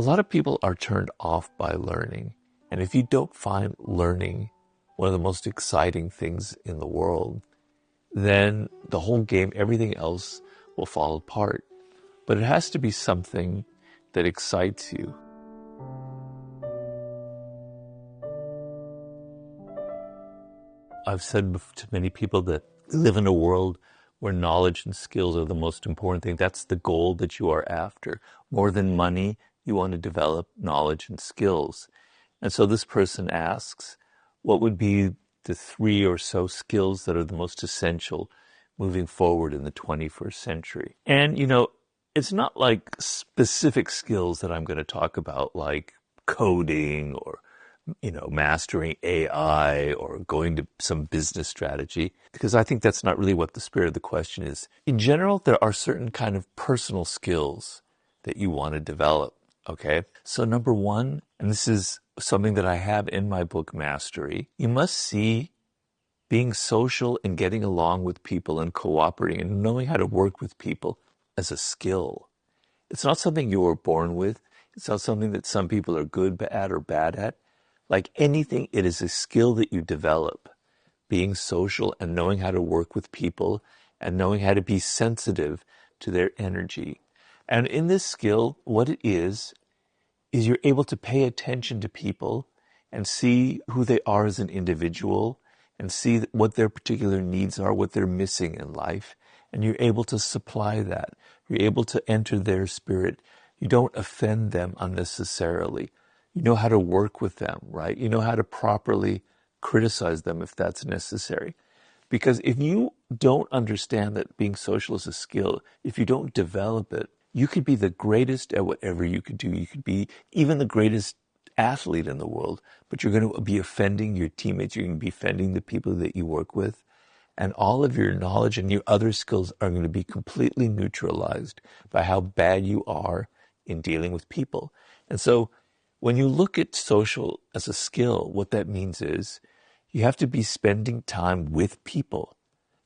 lot of people are turned off by learning. And if you don't find learning one of the most exciting things in the world, then the whole game, everything else will fall apart. But it has to be something that excites you. I've said to many people that we live in a world where knowledge and skills are the most important thing. That's the goal that you are after. More than money, you want to develop knowledge and skills. And so this person asks, what would be the 3 or so skills that are the most essential moving forward in the 21st century? And, it's not like specific skills that I'm going to talk about, like coding or mastering AI or going to some business strategy, because I think that's not really what the spirit of the question is. In general, there are certain kind of personal skills that you want to develop, okay? So number 1, and this is something that I have in my book, Mastery, you must see being social and getting along with people and cooperating and knowing how to work with people as a skill. It's not something you were born with. It's not something that some people are good at or bad at. Like anything, it is a skill that you develop, being social and knowing how to work with people and knowing how to be sensitive to their energy. And in this skill, what it is you're able to pay attention to people and see who they are as an individual and see what their particular needs are, what they're missing in life. And you're able to supply that. You're able to enter their spirit. You don't offend them unnecessarily. You know how to work with them, right? You know how to properly criticize them if that's necessary. Because if you don't understand that being social is a skill, if you don't develop it, you could be the greatest at whatever you could do. You could be even the greatest athlete in the world, but you're going to be offending your teammates. You're going to be offending the people that you work with. And all of your knowledge and your other skills are going to be completely neutralized by how bad you are in dealing with people. And so when you look at social as a skill, what that means is you have to be spending time with people.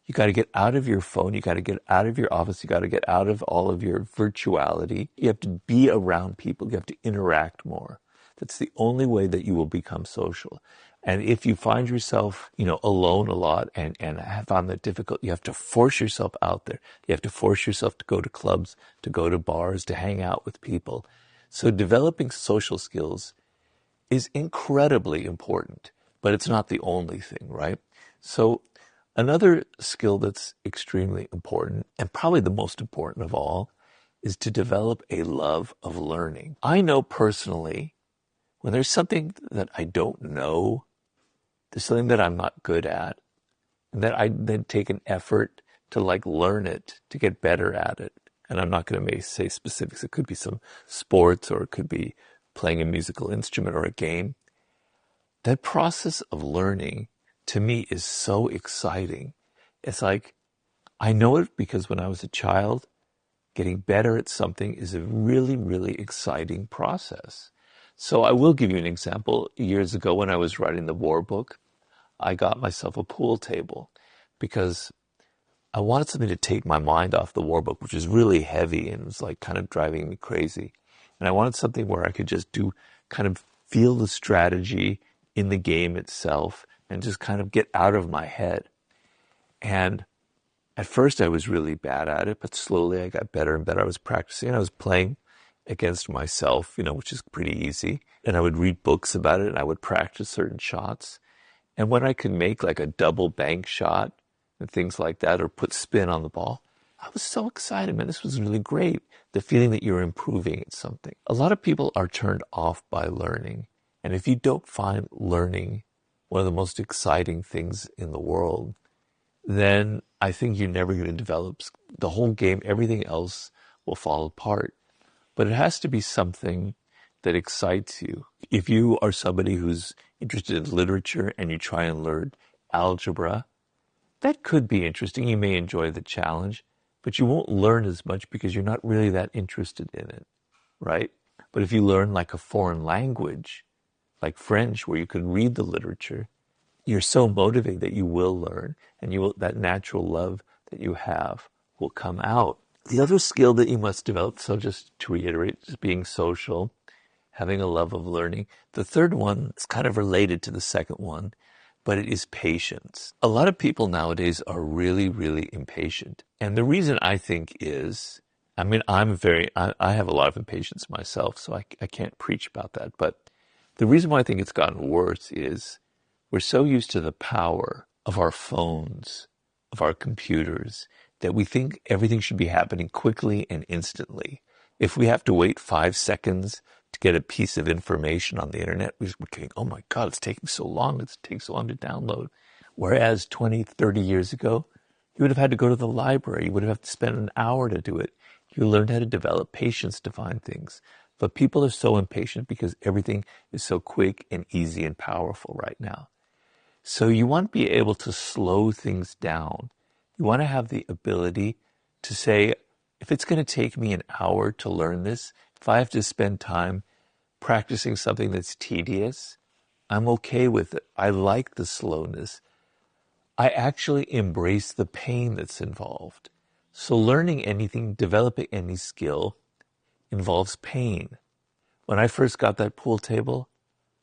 You got to get out of your phone. You got to get out of your office. You got to get out of all of your virtuality. You have to be around people. You have to interact more. That's the only way that you will become social. And if you find yourself, alone a lot and have found that difficult, you have to force yourself out there. You have to force yourself to go to clubs, to go to bars, to hang out with people. So developing social skills is incredibly important, but it's not the only thing, right? So another skill that's extremely important, and probably the most important of all, is to develop a love of learning. I know personally, when there's something that I don't know, there's something that I'm not good at, and that I then take an effort to learn it, to get better at it. And I'm not going to say specifics. It could be some sports, or it could be playing a musical instrument or a game. That process of learning, to me, is so exciting. It's like, I know it because when I was a child, getting better at something is a really, really exciting process. So I will give you an example. Years ago when I was writing the war book, I got myself a pool table because I wanted something to take my mind off the war book, which is really heavy and was kind of driving me crazy. And I wanted something where I could just feel the strategy in the game itself and just kind of get out of my head. And at first I was really bad at it, but slowly I got better and better. I was practicing. I was playing against myself, which is pretty easy. And I would read books about it and I would practice certain shots. And when I could make a double bank shot and things like that, or put spin on the ball, I was so excited, man. This was really great. The feeling that you're improving at something. A lot of people are turned off by learning. And if you don't find learning one of the most exciting things in the world, then I think you're never going to develop the whole game. Everything else will fall apart. But it has to be something that excites you. If you are somebody who's interested in literature and you try and learn algebra, that could be interesting. You may enjoy the challenge, but you won't learn as much because you're not really that interested in it, right? But if you learn a foreign language, like French, where you can read the literature, you're so motivated that you will learn, and that natural love that you have will come out. The other skill that you must develop, so just to reiterate, is being social, having a love of learning. The third one is kind of related to the second one, but it is patience. A lot of people nowadays are really, really impatient. And the reason I think is, I mean, I have a lot of impatience myself, so I can't preach about that. But the reason why I think it's gotten worse is we're so used to the power of our phones, of our computers, that we think everything should be happening quickly and instantly. If we have to wait 5 seconds to get a piece of information on the internet, we're thinking, oh my God, it's taking so long. It takes so long to download. Whereas 20, 30 years ago, you would have had to go to the library. You would have to spend an hour to do it. You learned how to develop patience to find things. But people are so impatient because everything is so quick and easy and powerful right now. So you want to be able to slow things down. You want to have the ability to say, if it's going to take me an hour to learn this, if I have to spend time practicing something that's tedious, I'm okay with it. I like the slowness. I actually embrace the pain that's involved. So learning anything, developing any skill involves pain. When I first got that pool table,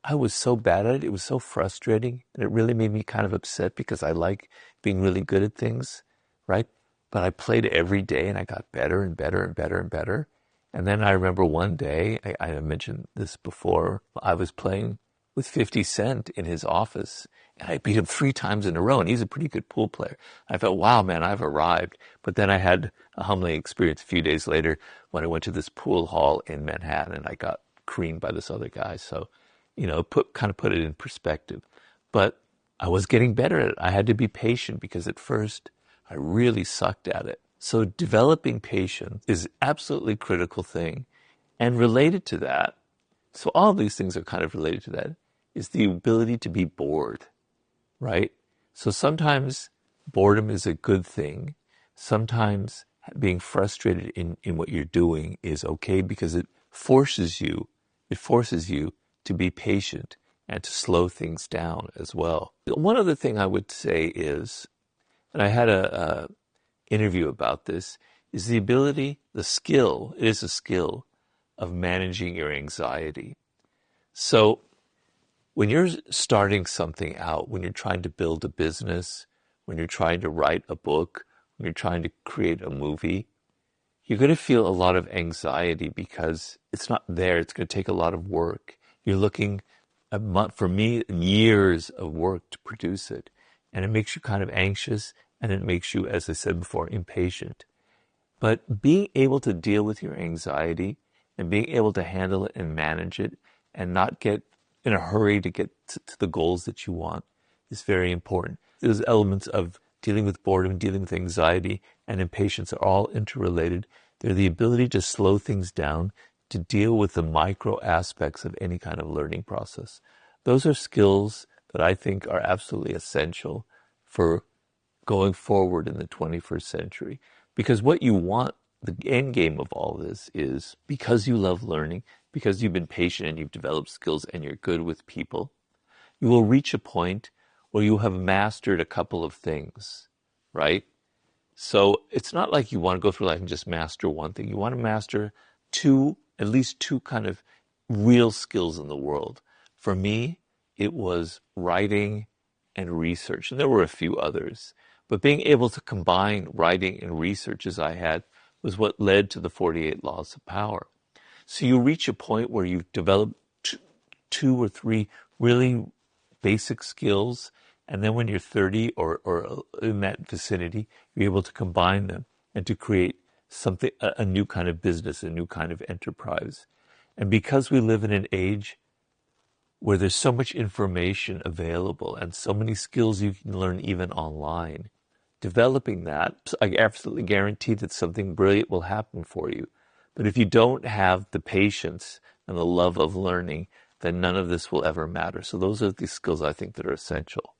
I was so bad at it. It was so frustrating. And it really made me kind of upset because I like being really good at things, right? But I played every day and I got better and better and better and better. And then I remember one day, I mentioned this before, I was playing with 50 Cent in his office and I beat him 3 times in a row. And he's a pretty good pool player. I thought, wow, man, I've arrived. But then I had a humbling experience a few days later when I went to this pool hall in Manhattan and I got creamed by this other guy. So, kind of put it in perspective. But I was getting better at it. I had to be patient because at first I really sucked at it. So developing patience is absolutely critical thing. And related to that, so all of these things are kind of related to that, is the ability to be bored, right? So sometimes boredom is a good thing. Sometimes being frustrated in what you're doing is okay because it forces you to be patient and to slow things down as well. One other thing I would say is, and I had a interview about this, is the ability, it is a skill of managing your anxiety. So when you're starting something out, when you're trying to build a business, when you're trying to write a book, when you're trying to create a movie, you're going to feel a lot of anxiety because it's not there. It's going to take a lot of work. You're looking, for me, years of work to produce it. And it makes you kind of anxious and it makes you, as I said before, impatient. But being able to deal with your anxiety and being able to handle it and manage it and not get in a hurry to get to the goals that you want is very important. Those elements of dealing with boredom, dealing with anxiety, and impatience are all interrelated. They're the ability to slow things down, to deal with the micro aspects of any kind of learning process. Those are skills that I think are absolutely essential for going forward in the 21st century. Because what you want, the end game of all this is, because you love learning, because you've been patient and you've developed skills and you're good with people, you will reach a point where you have mastered a couple of things, right? So it's not like you want to go through life and just master one thing. You want to master at least two kind of real skills in the world. For me, it was writing and research, and there were a few others. But being able to combine writing and research as I had was what led to the 48 laws of power. So you reach a point where you've developed two or three really basic skills, and then when you're 30 or in that vicinity, you're able to combine them and to create something, a new kind of business, a new kind of enterprise. And because we live in an age where there's so much information available and so many skills you can learn even online, developing that, I absolutely guarantee that something brilliant will happen for you. But if you don't have the patience and the love of learning, then none of this will ever matter. So those are the skills I think that are essential.